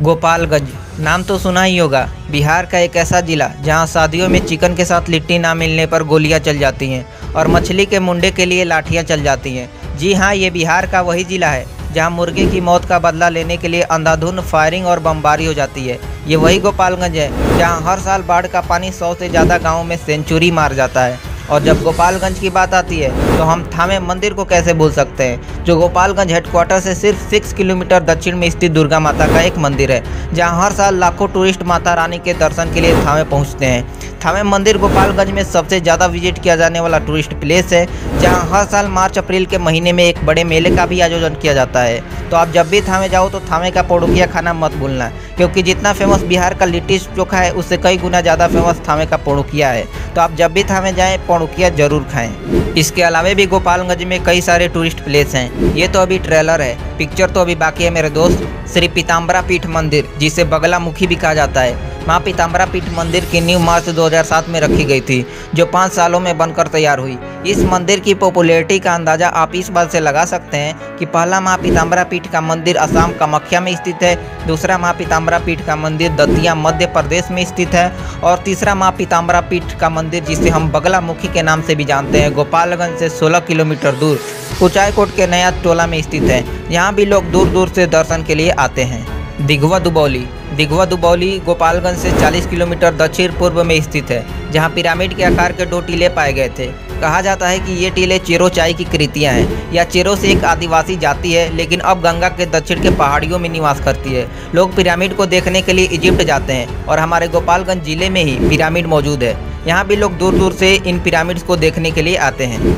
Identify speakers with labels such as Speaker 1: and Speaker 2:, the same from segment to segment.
Speaker 1: गोपालगंज नाम तो सुना ही होगा। बिहार का एक ऐसा जिला जहां शादियों में चिकन के साथ लिट्टी ना मिलने पर गोलियां चल जाती हैं और मछली के मुंडे के लिए लाठियां चल जाती हैं। जी हां, ये बिहार का वही जिला है जहां मुर्गे की मौत का बदला लेने के लिए अंधाधुंध फायरिंग और बमबारी हो जाती है। ये वही गोपालगंज है जहां हर साल बाढ़ का पानी 100 से ज़्यादा गाँवों में सेंचुरी मार जाता है। और जब गोपालगंज की बात आती है तो हम थामे मंदिर को कैसे भूल सकते हैं, जो गोपालगंज हेडक्वार्टर से सिर्फ 6 किलोमीटर दक्षिण में स्थित दुर्गा माता का एक मंदिर है, जहां हर साल लाखों टूरिस्ट माता रानी के दर्शन के लिए थामे पहुंचते हैं। थामे मंदिर गोपालगंज में सबसे ज़्यादा विजिट किया जाने वाला टूरिस्ट प्लेस है, जहां हर साल मार्च अप्रैल के महीने में एक बड़े मेले का भी आयोजन किया जाता है। तो आप जब भी थामे जाओ तो थामे का पोड़ुकिया खाना मत भूलना, क्योंकि जितना फेमस बिहार का लिट्टी चोखा है उससे कई गुना ज़्यादा फेमस थामे का पोड़ुकिया है। तो आप जब भी थामे जाएँ पोड़ुकिया जरूर खाएं। इसके अलावा भी गोपालगंज में कई सारे टूरिस्ट प्लेस हैं। ये तो अभी ट्रेलर है, पिक्चर तो अभी बाकी है मेरे दोस्त। श्री पीताम्बरा पीठ मंदिर, जिसे बगलामुखी भी कहा जाता है, माँ पीताम्बरा पीठ मंदिर की नींव मार्च 2007 में रखी गई थी, जो 5 सालों में बनकर तैयार हुई। इस मंदिर की पॉपुलैरिटी का अंदाजा आप इस बात से लगा सकते हैं कि पहला माँ पीताम्बरा पीठ का मंदिर असम कामाख्या में स्थित है, दूसरा माँ पीताम्बरा पीठ का मंदिर दतिया मध्य प्रदेश में स्थित है, और तीसरा माँ पीताम्बरा पीठ का मंदिर, जिसे हम बगलामुखी के नाम से भी जानते हैं, गोपालगंज से 16 किलोमीटर दूर कुचायकोट के नया टोला में स्थित है। यहाँ भी लोग दूर दूर से दर्शन के लिए आते हैं। दिघवा दुबौली गोपालगंज से 40 किलोमीटर दक्षिण पूर्व में स्थित है, जहाँ पिरामिड के आकार के 2 टीले पाए गए थे। कहा जाता है कि ये टीले चेरो चाई की कृतियाँ हैं। यह चेरो से एक आदिवासी जाति है, लेकिन अब गंगा के दक्षिण के पहाड़ियों में निवास करती है। लोग पिरामिड को देखने के लिए इजिप्ट जाते हैं और हमारे गोपालगंज जिले में ही पिरामिड मौजूद है। यहाँ भी लोग दूर दूर से इन पिरामिड्स को देखने के लिए आते हैं।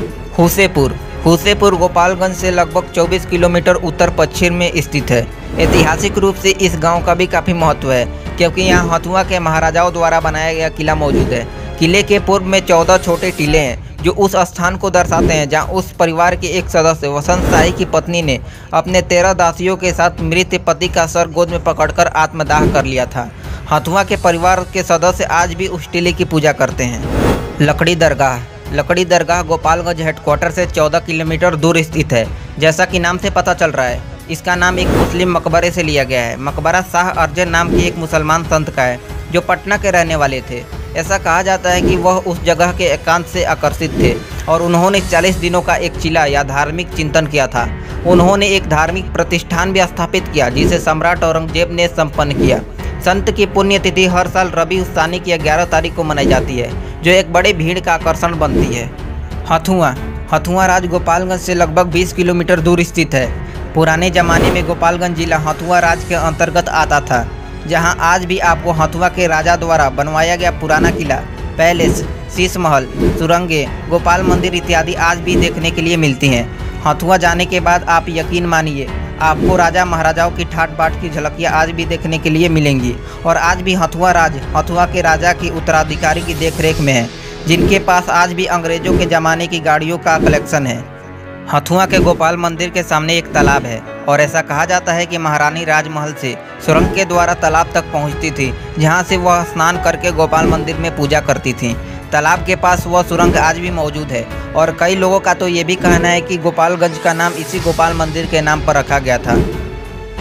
Speaker 1: हुसेपुर गोपालगंज से लगभग 24 किलोमीटर उत्तर पश्चिम में स्थित है। ऐतिहासिक रूप से इस गांव का भी काफ़ी महत्व है, क्योंकि यहाँ हथुआ के महाराजाओं द्वारा बनाया गया किला मौजूद है। किले के पूर्व में 14 छोटे टीले हैं, जो उस स्थान को दर्शाते हैं जहाँ उस परिवार के एक सदस्य वसंत शाही की पत्नी ने अपने 13 दासियों के साथ मृत पति का सर गोद में पकड़कर आत्मदाह कर लिया था। हथुआ के परिवार के सदस्य आज भी उस टीले की पूजा करते हैं। लकड़ी दरगाह गोपालगंज हेडक्वार्टर से 14 किलोमीटर दूर स्थित है। जैसा कि नाम से पता चल रहा है, इसका नाम एक मुस्लिम मकबरे से लिया गया है। मकबरा शाह अर्जन नाम के एक मुसलमान संत का है, जो पटना के रहने वाले थे। ऐसा कहा जाता है कि वह उस जगह के एकांत से आकर्षित थे और उन्होंने 40 दिनों का एक चिला या धार्मिक चिंतन किया था। उन्होंने एक धार्मिक प्रतिष्ठान भी स्थापित किया, जिसे सम्राट औरंगजेब ने संपन्न किया। संत की पुण्यतिथि हर साल रबी उस्तानी की 11 तारीख को मनाई जाती है, जो एक बड़े भीड़ का आकर्षण बनती है। हथुआ राज गोपालगंज से लगभग 20 किलोमीटर दूर स्थित है। पुराने ज़माने में गोपालगंज जिला हथुआ राज के अंतर्गत आता था, जहां आज भी आपको हथुआ के राजा द्वारा बनवाया गया पुराना किला, पैलेस, शीश महल, सुरंगें, गोपाल मंदिर इत्यादि आज भी देखने के लिए मिलती हैं। हथुआ जाने के बाद आप यकीन मानिए, आपको राजा महाराजाओं की ठाट बाट की झलकियाँ आज भी देखने के लिए मिलेंगी। और आज भी हथुआ राज हथुआ के राजा की उत्तराधिकारी की देखरेख में है, जिनके पास आज भी अंग्रेजों के ज़माने की गाड़ियों का कलेक्शन है। हथुआ के गोपाल मंदिर के सामने एक तालाब है, और ऐसा कहा जाता है कि महारानी राजमहल से सुरंग के द्वारा तालाब तक पहुंचती थी, जहां से वह स्नान करके गोपाल मंदिर में पूजा करती थी। तालाब के पास वह सुरंग आज भी मौजूद है, और कई लोगों का तो ये भी कहना है कि गोपालगंज का नाम इसी गोपाल मंदिर के नाम पर रखा गया था।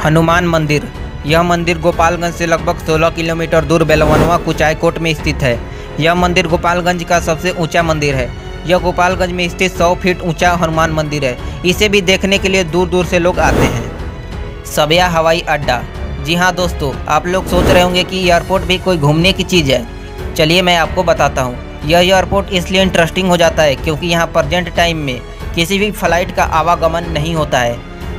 Speaker 1: हनुमान मंदिर, यह मंदिर गोपालगंज से लगभग 16 किलोमीटर दूर बेलवनवा कुचायकोट में स्थित है। यह मंदिर गोपालगंज का सबसे ऊँचा मंदिर है। यह गोपालगंज में स्थित 100 फीट ऊंचा हनुमान मंदिर है। इसे भी देखने के लिए दूर दूर से लोग आते हैं। सबिया हवाई अड्डा, जी हाँ दोस्तों, आप लोग सोच रहे होंगे कि एयरपोर्ट भी कोई घूमने की चीज़ है। चलिए मैं आपको बताता हूँ। यह एयरपोर्ट इसलिए इंटरेस्टिंग हो जाता है क्योंकि यहाँ प्रेजेंट टाइम में किसी भी फ्लाइट का आवागमन नहीं होता है।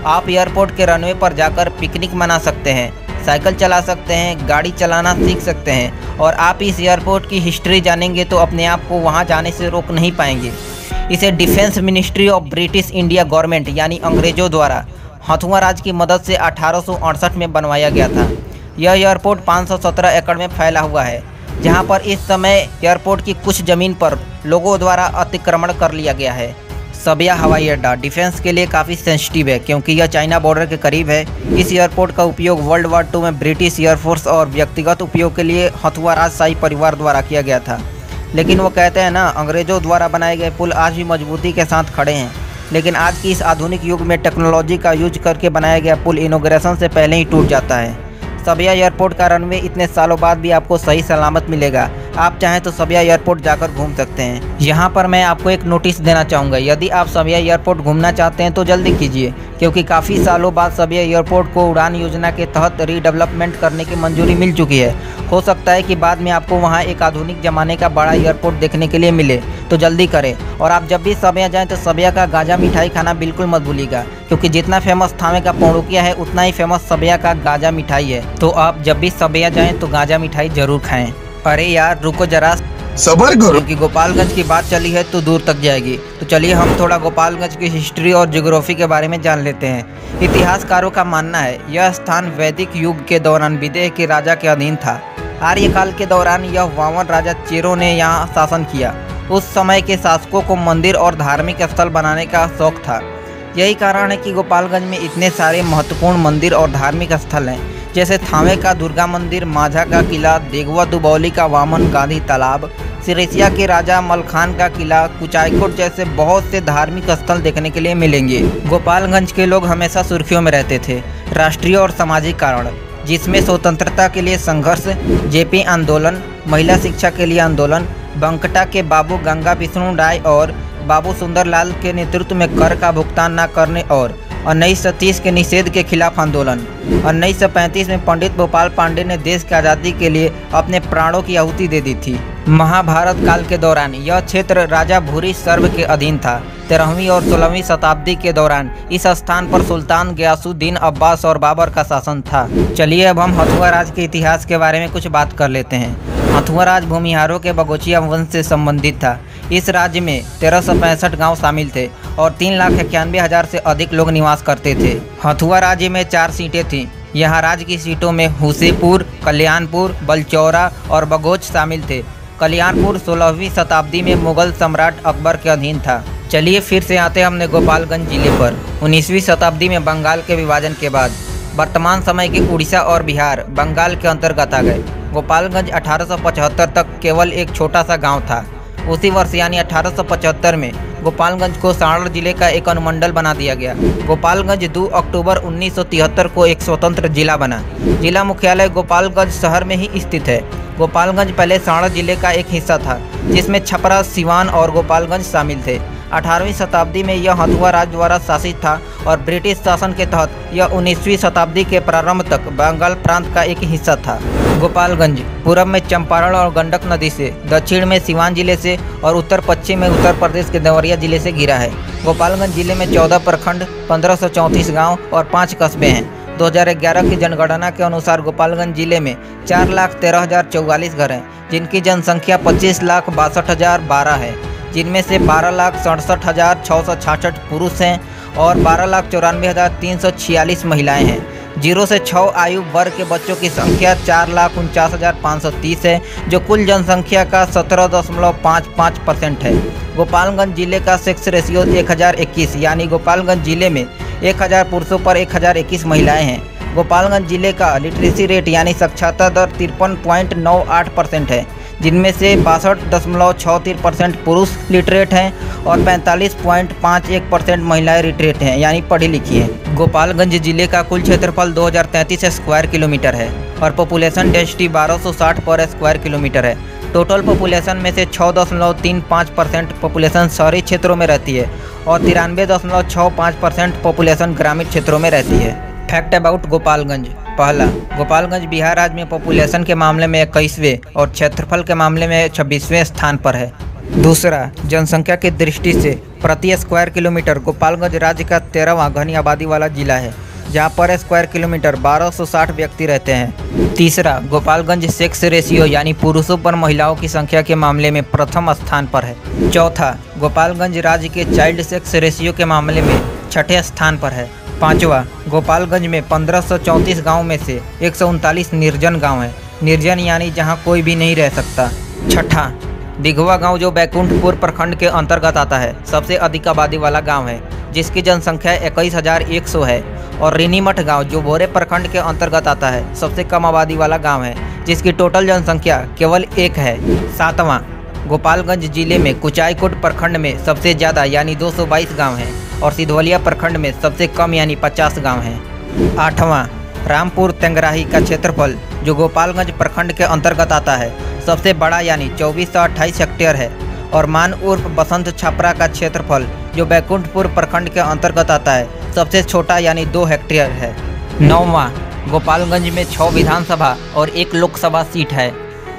Speaker 1: आप एयरपोर्ट के रनवे पर जाकर पिकनिक मना सकते हैं, साइकिल चला सकते हैं, गाड़ी चलाना सीख सकते हैं, और आप इस एयरपोर्ट की हिस्ट्री जानेंगे तो अपने आप को वहां जाने से रोक नहीं पाएंगे। इसे defence ministry of British India government यानी अंग्रेजों द्वारा हथुआ राज की मदद से 1868 में बनवाया गया था। यह एयरपोर्ट 517 एकड़ में फैला हुआ है, जहां पर इस समय एयरपोर्ट की कुछ ज़मीन पर लोगों द्वारा अतिक्रमण कर लिया गया है। सबिया हवाई अड्डा डिफेंस के लिए काफ़ी सेंसिटिव है, क्योंकि यह चाइना बॉर्डर के करीब है। इस एयरपोर्ट का उपयोग वर्ल्ड वार 2 में ब्रिटिश एयरफोर्स और व्यक्तिगत उपयोग के लिए हथुआ राजशाही परिवार द्वारा किया गया था। लेकिन वो कहते हैं ना, अंग्रेजों द्वारा बनाए गए पुल आज भी मजबूती के साथ खड़े हैं। लेकिन आज की इस आधुनिक युग में टेक्नोलॉजी का यूज करके बनाया गया पुल इनॉग्रेशन से पहले ही टूट जाता है। सबिया एयरपोर्ट का रनवे इतने सालों बाद भी आपको सही सलामत मिलेगा। आप चाहें तो सबिया एयरपोर्ट जाकर घूम सकते हैं। यहाँ पर मैं आपको एक नोटिस देना चाहूँगा, यदि आप सबिया एयरपोर्ट घूमना चाहते हैं तो जल्दी कीजिए, क्योंकि काफ़ी सालों बाद सबिया एयरपोर्ट को उड़ान योजना के तहत रीडेवलपमेंट करने की मंजूरी मिल चुकी है। हो सकता है कि बाद में आपको वहाँ एक आधुनिक ज़माने का बड़ा एयरपोर्ट देखने के लिए मिले, तो जल्दी करें। और आप जब भी सबिया जाएँ तो सबिया का गाजा मिठाई खाना बिल्कुल मत भूलिएगा, क्योंकि जितना फेमस थावे का पौड़ुकिया है उतना ही फेमस सबिया का गाजा मिठाई है। तो आप जब भी सबिया जाएँ तो गाजा मिठाई जरूर खाएँ। अरे यार रुको जरा,
Speaker 2: सबर करो,
Speaker 1: क्योंकि गोपालगंज की बात चली है तो दूर तक जाएगी। तो चलिए हम थोड़ा गोपालगंज की हिस्ट्री और ज्योग्राफी के बारे में जान लेते हैं। इतिहासकारों का मानना है यह स्थान वैदिक युग के दौरान विदेह के राजा के अधीन था। आर्यकाल के दौरान यह वामन राजा चेरो ने यहाँ शासन किया। उस समय के शासकों को मंदिर और धार्मिक स्थल बनाने का शौक था। यही कारण है कि गोपालगंज में इतने सारे महत्वपूर्ण मंदिर और धार्मिक स्थल हैं, जैसे थावे का दुर्गा मंदिर, माझा का किला, देगवा दुबौली का वामन गांधी तालाब, सिरसिया के राजा मलखान का किला, कुचायकोट जैसे बहुत से धार्मिक स्थल देखने के लिए मिलेंगे। गोपालगंज के लोग हमेशा सुर्खियों में रहते थे। राष्ट्रीय और सामाजिक कारण, जिसमें स्वतंत्रता के लिए संघर्ष, जेपी आंदोलन, महिला शिक्षा के लिए आंदोलन, बंकटा के बाबू गंगा विष्णु राय और बाबू सुंदरलाल के नेतृत्व में कर का भुगतान न करने और 1930 के निषेध के खिलाफ आंदोलन। 1935 में पंडित भोपाल पांडे ने देश की आज़ादी के लिए अपने प्राणों की आहुति दे दी थी। महाभारत काल के दौरान यह क्षेत्र राजा भूरी सर्व के अधीन था। 13वीं और 16वीं शताब्दी के दौरान इस स्थान पर सुल्तान गयासुद्दीन अब्बास और बाबर का शासन था। चलिए अब हम हथुआ राज के इतिहास के बारे में कुछ बात कर लेते हैं। हथुआ राज भूमिहारों के बगोचिया वंश से संबंधित था। इस राज्य में 1365 गांव शामिल थे और 3,91,000 से अधिक लोग निवास करते थे। हथुआ राज्य में 4 सीटें थीं। यहाँ राज्य की सीटों में हुसेपुर, कल्याणपुर, बलचौरा और बगोच शामिल थे। कल्याणपुर 16वीं शताब्दी में मुगल सम्राट अकबर के अधीन था। चलिए फिर से आते हैं हमने गोपालगंज जिले पर। 19वीं शताब्दी में बंगाल के विभाजन के बाद वर्तमान समय के उड़ीसा और बिहार बंगाल के अंतर्गत आ गए। गोपालगंज 1875 तक केवल एक छोटा सा गांव था। उसी वर्ष यानी 1875 में गोपालगंज को सारण जिले का एक अनुमंडल बना दिया गया। गोपालगंज 2 अक्टूबर 1973 को एक स्वतंत्र जिला बना। जिला मुख्यालय गोपालगंज शहर में ही स्थित है। गोपालगंज पहले सारण जिले का एक हिस्सा था, जिसमें छपरा, सिवान और गोपालगंज शामिल थे। 18वीं शताब्दी में यह हथुआ राज द्वारा शासित था और ब्रिटिश शासन के तहत यह 19वीं शताब्दी के प्रारंभ तक बंगाल प्रांत का एक हिस्सा था। गोपालगंज पूर्व में चंपारण और गंडक नदी से, दक्षिण में सिवान जिले से और उत्तर पश्चिम में उत्तर प्रदेश के देवरिया जिले से घिरा है। गोपालगंज जिले में 14 प्रखंड, 1534 गांव और 5 कस्बे हैं। 2011 की जनगणना के अनुसार गोपालगंज जिले में 4,13,044 घर हैं, जिनकी जनसंख्या 25,62,012 है, जिनमें से 12,67,666 पुरुष हैं और 12,94,346 महिलाएं हैं। 0 से 6 आयु वर्ग के बच्चों की संख्या 4,49,530 है, जो कुल जनसंख्या का 17.55% है। गोपालगंज जिले का सेक्स रेशियो 1021, यानी गोपालगंज जिले में 1000 पुरुषों पर 1021 महिलाएं हैं। गोपालगंज जिले का लिटरेसी रेट यानी साक्षरता दर 53.98% है, जिनमें से 62.63% पुरुष लिटरेट हैं और 45.51% महिलाएं लिटरेट हैं, यानी पढ़ी लिखी हैं। गोपालगंज जिले का कुल क्षेत्रफल 2033 स्क्वायर किलोमीटर है और पॉपुलेशन डेंसिटी 1260 पर स्क्वायर किलोमीटर है। टोटल पॉपुलेशन में से 6.35% पॉपुलेशन शहरी क्षेत्रों में रहती है और 93.65% पॉपुलेशन ग्रामीण क्षेत्रों में रहती है। Fact about Gopalganj. पहला, गोपालगंज बिहार राज्य में पॉपुलेशन के मामले में 21वें और क्षेत्रफल के मामले में 26वें स्थान पर है। दूसरा, जनसंख्या की दृष्टि से प्रति स्क्वायर किलोमीटर गोपालगंज राज्य का 13वां घनी आबादी वाला जिला है, जहां पर स्क्वायर किलोमीटर 1260 व्यक्ति रहते हैं। तीसरा, गोपालगंज सेक्स रेशियो यानी पुरुषों पर महिलाओं की संख्या के मामले में प्रथम स्थान पर है। चौथा, गोपालगंज राज्य के चाइल्ड सेक्स रेशियो के मामले में 6ठे स्थान पर है। पाँचवा, गोपालगंज में 1534 गाँव में से 139 निर्जन गाँव हैं। निर्जन यानी जहाँ कोई भी नहीं रह सकता। छठा, दिघवा गांव जो बैकुंठपुर प्रखंड के अंतर्गत आता है, सबसे अधिक आबादी वाला गांव है, जिसकी जनसंख्या 21,100 है। और रेनीमठ गांव जो बोरे प्रखंड के अंतर्गत आता है, सबसे कम आबादी वाला गांव है, जिसकी टोटल जनसंख्या केवल 1 है। सातवां, गोपालगंज जिले में कुचायकोट प्रखंड में सबसे ज़्यादा यानी 222 गाँव हैं और सिधवलिया प्रखंड में सबसे कम यानी 50 गाँव हैं। आठवां, रामपुर तेंगराही का क्षेत्रफल जो गोपालगंज प्रखंड के अंतर्गत आता है सबसे बड़ा यानी 2428 हेक्टेयर है और मान उर्फ बसंत छपरा का क्षेत्रफल जो बैकुंठपुर प्रखंड के अंतर्गत आता है सबसे छोटा यानी 2 हेक्टेयर है। 9वां, गोपालगंज में 6 विधानसभा और 1 लोकसभा सीट है।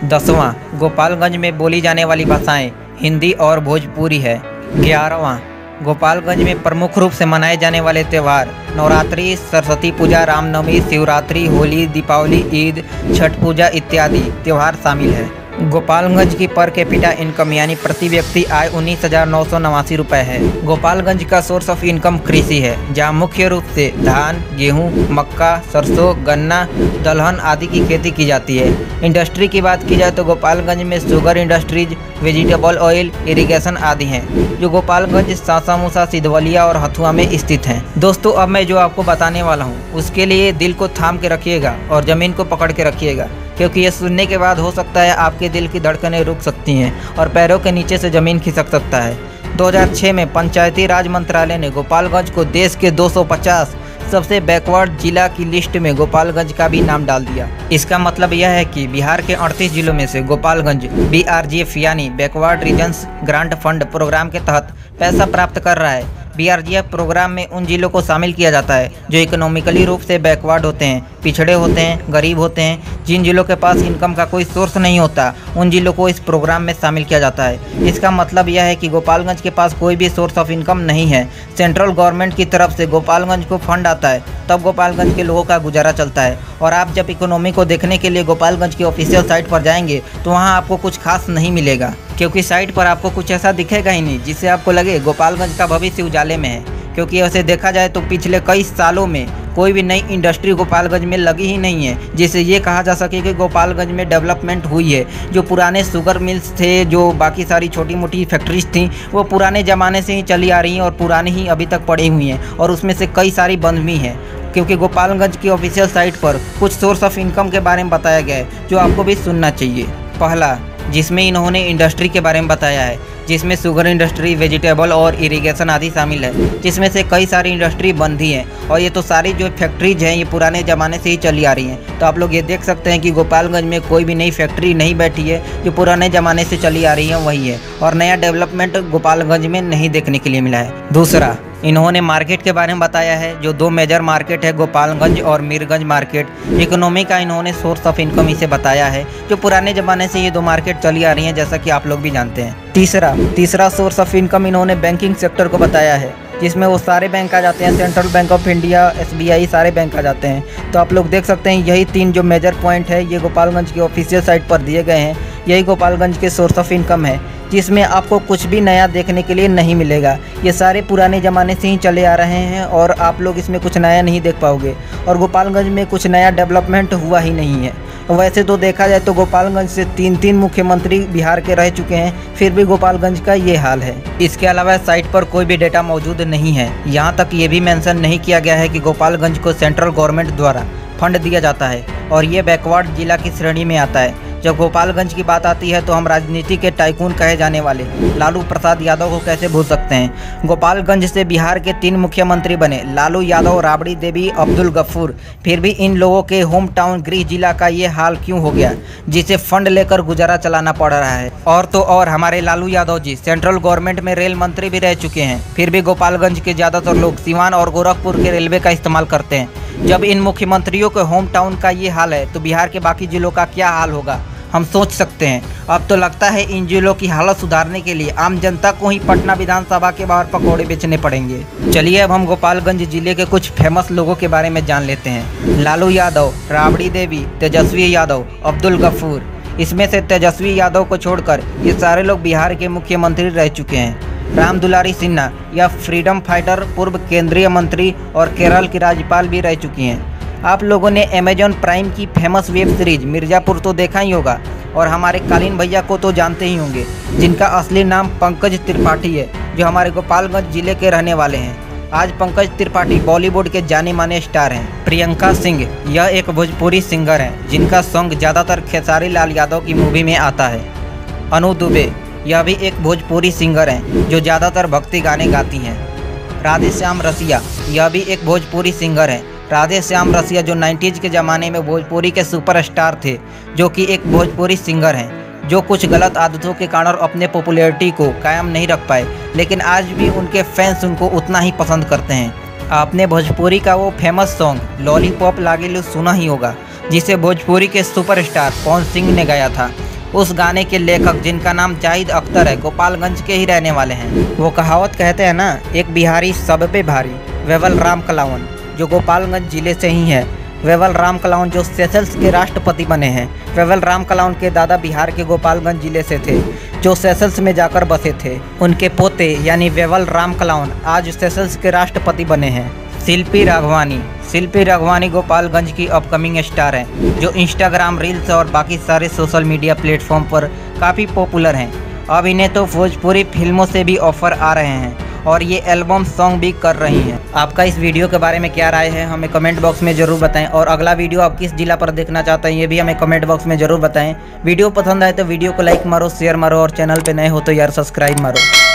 Speaker 1: 10वां, गोपालगंज में बोली जाने वाली भाषाएं हिंदी और भोजपुरी है। 11वां, गोपालगंज में प्रमुख रूप से मनाए जाने वाले त्यौहार नवरात्रि, सरस्वती पूजा, रामनवमी, शिवरात्रि, होली, दीपावली, ईद, छठ पूजा इत्यादि त्यौहार शामिल है। गोपालगंज की पर कैपिटा इनकम यानी प्रति व्यक्ति आय 19,989 रुपये है। गोपालगंज का सोर्स ऑफ इनकम कृषि है जहां मुख्य रूप से धान, गेहूं, मक्का, सरसों, गन्ना, दलहन आदि की खेती की जाती है। इंडस्ट्री की बात की जाए तो गोपालगंज में sugar industries, vegetable oil, irrigation आदि हैं जो गोपालगंज, सासामूसा, सिधवलिया और हथुआ में स्थित हैं। दोस्तों, अब मैं जो आपको बताने वाला हूँ उसके लिए दिल को थाम के रखिएगा और ज़मीन को पकड़ के रखिएगा, क्योंकि ये सुनने के बाद हो सकता है आपके दिल की धड़कनें रुक सकती हैं और पैरों के नीचे से ज़मीन खिसक सकता है। 2006 में पंचायती राज मंत्रालय ने गोपालगंज को देश के 250 सबसे बैकवर्ड जिला की लिस्ट में गोपालगंज का भी नाम डाल दिया। इसका मतलब यह है कि बिहार के 38 जिलों में से गोपालगंज BRGF यानी backward regions grant fund program के तहत पैसा प्राप्त कर रहा है। BRGF प्रोग्राम में उन जिलों को शामिल किया जाता है जो इकोनॉमिकली रूप से बैकवर्ड होते हैं, पिछड़े होते हैं, गरीब होते हैं। जिन जिलों के पास इनकम का कोई सोर्स नहीं होता उन जिलों को इस प्रोग्राम में शामिल किया जाता है। इसका मतलब यह है कि गोपालगंज के पास कोई भी सोर्स ऑफ इनकम नहीं है। सेंट्रल गवर्नमेंट की तरफ से गोपालगंज को फंड आता है तब गोपालगंज के लोगों का गुजारा चलता है। और आप जब इकोनॉमी को देखने के लिए गोपालगंज की ऑफिशियल साइट पर जाएंगे तो वहाँ आपको कुछ खास नहीं मिलेगा, क्योंकि साइट पर आपको कुछ ऐसा दिखेगा ही नहीं जिससे आपको लगे गोपालगंज का भविष्य उजाले में है। क्योंकि ऐसे देखा जाए तो पिछले कई सालों में कोई भी नई इंडस्ट्री गोपालगंज में लगी ही नहीं है जिससे ये कहा जा सके कि गोपालगंज में डेवलपमेंट हुई है। जो पुराने शुगर मिल्स थे, जो बाकी सारी छोटी मोटी फैक्ट्रीज थी, वो पुराने ज़माने से ही चली आ रही हैं और पुरानी ही अभी तक पड़ी हुई हैं और उसमें से कई सारी बंद भी हैं। क्योंकि गोपालगंज की ऑफिशियल साइट पर कुछ सोर्स ऑफ इनकम के बारे में बताया गया है जो आपको भी सुनना चाहिए। पहला, जिसमें इन्होंने इंडस्ट्री के बारे में बताया है, जिसमें शुगर इंडस्ट्री, वेजिटेबल और इरिगेशन आदि शामिल है, जिसमें से कई सारी इंडस्ट्री बंद ही हैं और ये तो सारी जो फैक्ट्रीज हैं ये पुराने ज़माने से ही चली आ रही हैं। तो आप लोग ये देख सकते हैं कि गोपालगंज में कोई भी नई फैक्ट्री नहीं बैठी है, जो पुराने ज़माने से चली आ रही है वही है और नया डेवलपमेंट गोपालगंज में नहीं देखने के लिए मिला है। दूसरा, इन्होंने मार्केट के बारे में बताया है जो 2 मेजर मार्केट है, गोपालगंज और मीरगंज मार्केट। इकोनॉमी का इन्होंने सोर्स ऑफ इनकम इसे बताया है जो पुराने ज़माने से ये 2 मार्केट चली आ रही हैं, जैसा कि आप लोग भी जानते हैं। तीसरा सोर्स ऑफ इनकम इन्होंने बैंकिंग सेक्टर को बताया है, जिसमें वो सारे बैंक आ जाते हैं, central bank of India, SBI, सारे बैंक आ जाते हैं। तो आप लोग देख सकते हैं यही 3 जो मेजर पॉइंट है ये गोपालगंज की ऑफिशियल साइट पर दिए गए हैं। यही गोपालगंज के सोर्स ऑफ इनकम है, जिसमें आपको कुछ भी नया देखने के लिए नहीं मिलेगा। ये सारे पुराने ज़माने से ही चले आ रहे हैं और आप लोग इसमें कुछ नया नहीं देख पाओगे और गोपालगंज में कुछ नया डेवलपमेंट हुआ ही नहीं है। वैसे तो देखा जाए तो गोपालगंज से 3 मुख्यमंत्री बिहार के रह चुके हैं, फिर भी गोपालगंज का ये हाल है। इसके अलावा साइट पर कोई भी डेटा मौजूद नहीं है। यहाँ तक ये भी मेंशन नहीं किया गया है कि गोपालगंज को सेंट्रल गवर्नमेंट द्वारा फंड दिया जाता है और ये बैकवर्ड जिला की श्रेणी में आता है। जब गोपालगंज की बात आती है तो हम राजनीति के टाइकून कहे जाने वाले लालू प्रसाद यादव को कैसे भूल सकते हैं। गोपालगंज से बिहार के 3 मुख्यमंत्री बने, लालू यादव, राबड़ी देवी, अब्दुल गफूर। फिर भी इन लोगों के होम टाउन गृह जिला का ये हाल क्यों हो गया, जिसे फंड लेकर गुजारा चलाना पड़ रहा है। और तो और हमारे लालू यादव जी सेंट्रल गवर्नमेंट में रेल मंत्री भी रह चुके हैं, फिर भी गोपालगंज के ज़्यादातर लोग सीवान और गोरखपुर के रेलवे का इस्तेमाल करते हैं। जब इन मुख्यमंत्रियों के होम टाउन का ये हाल है तो बिहार के बाकी जिलों का क्या हाल होगा, हम सोच सकते हैं। अब तो लगता है इन जिलों की हालत सुधारने के लिए आम जनता को ही पटना विधानसभा के बाहर पकौड़े बेचने पड़ेंगे। चलिए अब हम गोपालगंज जिले के कुछ फेमस लोगों के बारे में जान लेते हैं। लालू यादव, राबड़ी देवी, तेजस्वी यादव, अब्दुल गफूर। इसमें से तेजस्वी यादव को छोड़कर ये सारे लोग बिहार के मुख्यमंत्री रह चुके हैं। राम दुलारी सिन्हा या फ्रीडम फाइटर पूर्व केंद्रीय मंत्री और केरल की राज्यपाल भी रह चुकी हैं। आप लोगों ने अमेजॉन प्राइम की फेमस वेब सीरीज मिर्ज़ापुर तो देखा ही होगा और हमारे कालीन भैया को तो जानते ही होंगे, जिनका असली नाम पंकज त्रिपाठी है, जो हमारे गोपालगंज जिले के रहने वाले हैं। आज पंकज त्रिपाठी बॉलीवुड के जाने माने स्टार हैं। प्रियंका सिंह यह एक भोजपुरी सिंगर हैं, जिनका सॉन्ग ज़्यादातर खेसारी लाल यादव की मूवी में आता है। अनु दुबे यह भी एक भोजपुरी सिंगर हैं जो ज़्यादातर भक्ति गाने गाती हैं। राधेश्याम रसिया यह भी एक भोजपुरी सिंगर हैं राधे श्याम रसिया जो 90s के ज़माने में भोजपुरी के सुपरस्टार थे, जो कि एक भोजपुरी सिंगर हैं, जो कुछ गलत आदतों के कारण अपने पॉपुलैरिटी को कायम नहीं रख पाए, लेकिन आज भी उनके फैंस उनको उतना ही पसंद करते हैं। आपने भोजपुरी का वो फेमस सॉन्ग लॉलीपॉप लागेलू सुना ही होगा, जिसे भोजपुरी के सुपरस्टार पवन सिंह ने गाया था। उस गाने के लेखक, जिनका नाम जाहिद अख्तर है, गोपालगंज के ही रहने वाले हैं। वो कहावत कहते हैं ना, एक बिहारी सब पे भारी। वेवल राम कलावन जो गोपालगंज जिले से ही है। वेवल राम कलावन जो सेशल्स के राष्ट्रपति बने हैं। वेवल राम कलावन के दादा बिहार के गोपालगंज जिले से थे, जो सेशल्स में जाकर बसे थे। उनके पोते यानी वेवल राम कलावन आज सेशल्स के राष्ट्रपति बने हैं। शिल्पी राघवानी गोपालगंज की अपकमिंग स्टार हैं, जो इंस्टाग्राम रील्स और बाकी सारे सोशल मीडिया प्लेटफॉर्म पर काफ़ी पॉपुलर हैं। अब इन्हें तो भोजपुरी फिल्मों से भी ऑफर आ रहे हैं और ये एल्बम सॉन्ग भी कर रही हैं। आपका इस वीडियो के बारे में क्या राय है, हमें कमेंट बॉक्स में ज़रूर बताएं। और अगला वीडियो आप किस जिला पर देखना चाहते हैं, ये भी हमें कमेंट बॉक्स में ज़रूर बताएं। वीडियो पसंद आए तो वीडियो को लाइक मारो, शेयर मारो और चैनल पर नए हो तो यार सब्सक्राइब मारो।